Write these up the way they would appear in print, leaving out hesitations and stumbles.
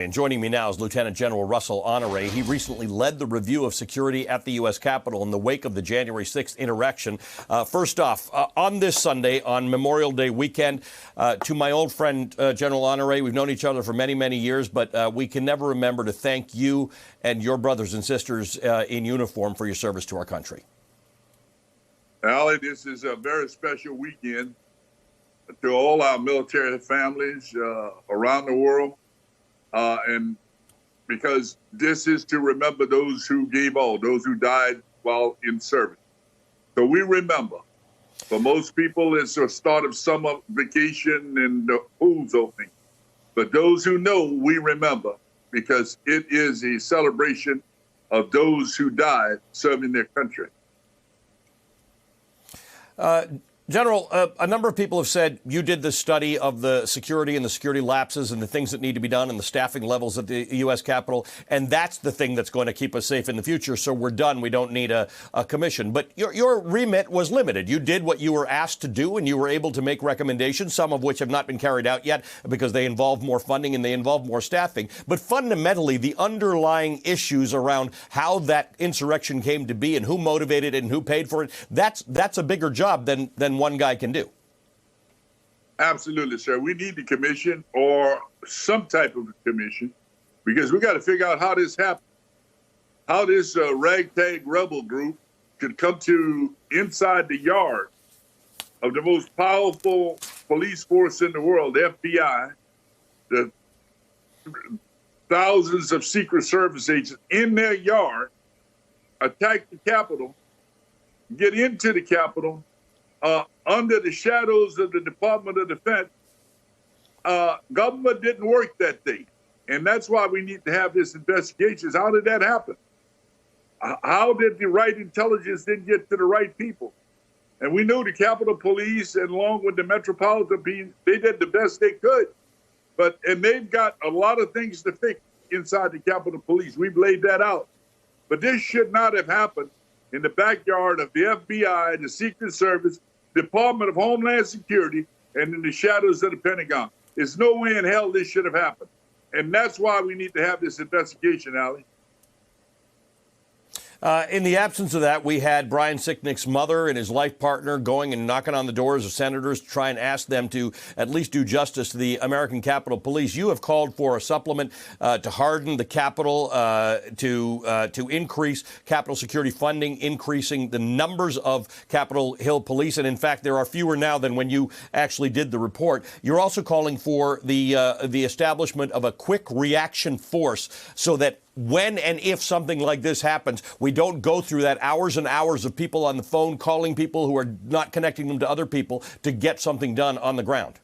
And joining me now is Lieutenant General Russel Honore. He recently led the review of security at the U.S. Capitol in the wake of the January 6th insurrection. First off, on this Sunday, on Memorial Day weekend, to my old friend, General Honore, we've known each other for many, many years, but we can never remember to thank you and your brothers and sisters in uniform for your service to our country. Ali, this is a very special weekend to all our military families around the world. And because this is to remember those who gave all, those who died while in service. So we remember. For most people, it's a start of summer vacation and the pools opening. But those who know, we remember, because it is a celebration of those who died serving their country. General, a number of people have said you did the study of the security and the security lapses and the things that need to be done and the staffing levels at the U.S. Capitol, and that's the thing that's going to keep us safe in the future, so we're done. We don't need a commission. But your remit was limited. You did what you were asked to do, and you were able to make recommendations, some of which have not been carried out yet because they involve more funding and they involve more staffing. But fundamentally, the underlying issues around how that insurrection came to be and who motivated it and who paid for it, that's a bigger job than one guy can do. Absolutely, sir. We need the commission or some type of commission because we got to figure out how this happened, how this ragtag rebel group could come to inside the yard of the most powerful police force in the world, the FBI, the thousands of Secret Service agents in their yard, attack the Capitol, get into the Capitol, under the shadows of the Department of Defense. Government didn't work that day. And that's why we need to have this investigation. How did that happen? How did the right intelligence then get to the right people? And we know the Capitol Police, and along with the Metropolitan Police, they did the best they could. And they've got a lot of things to fix inside the Capitol Police. We've laid that out. But this should not have happened in the backyard of the FBI, the Secret Service, Department of Homeland Security, and in the shadows of the Pentagon. There's no way in hell this should have happened. And that's why we need to have this investigation, Ali. In the absence of that, we had Brian Sicknick's mother and his life partner going and knocking on the doors of senators to try and ask them to at least do justice to the American Capitol Police. You have called for a supplement to harden the Capitol, to increase Capitol security funding, increasing the numbers of Capitol Hill police. And in fact, there are fewer now than when you actually did the report. You're also calling for the establishment of a quick reaction force so that when and if something like this happens, we don't go through that hours and hours of people on the phone calling people who are not connecting them to other people to get something done on the ground.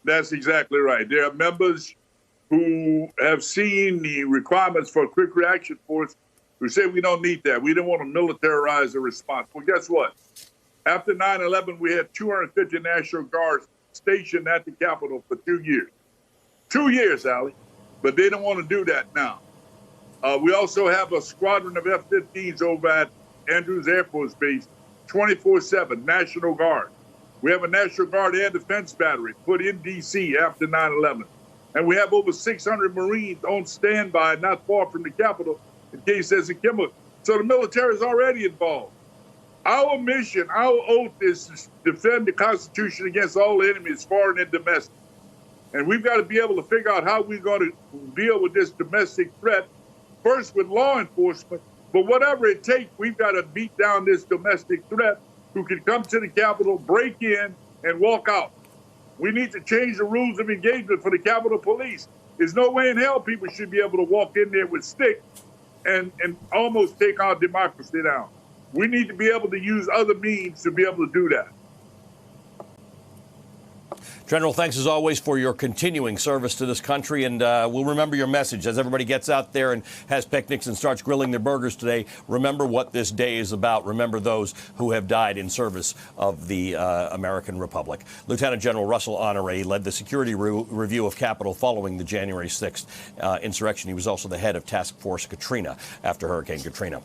That's exactly right. There are members who have seen the requirements for a quick reaction force who say we don't need that. We don't want to militarize the response. Well, guess what? After 9/11, we had 250 National Guards stationed at the Capitol for 2 years. 2 years, Ali. But they don't want to do that now. We also have a squadron of F-15s over at Andrews Air Force Base, 24/7, National Guard. We have a National Guard Air Defense Battery put in D.C. after 9/11. And we have over 600 Marines on standby not far from the Capitol in case there's a chemical. So the military is already involved. Our mission, our oath is to defend the Constitution against all enemies, foreign and domestic. And we've got to be able to figure out how we're going to deal with this domestic threat, first with law enforcement, but whatever it takes, we've got to beat down this domestic threat who can come to the Capitol, break in, and walk out. We need to change the rules of engagement for the Capitol Police. There's no way in hell people should be able to walk in there with sticks and almost take our democracy down. We need to be able to use other means to be able to do that. General, thanks as always for your continuing service to this country, and we'll remember your message as everybody gets out there and has picnics and starts grilling their burgers today. Remember what this day is about. Remember those who have died in service of the American Republic. Lieutenant General Russel Honore led the security review of Capitol following the January 6th insurrection. He was also the head of Task Force Katrina after Hurricane Katrina.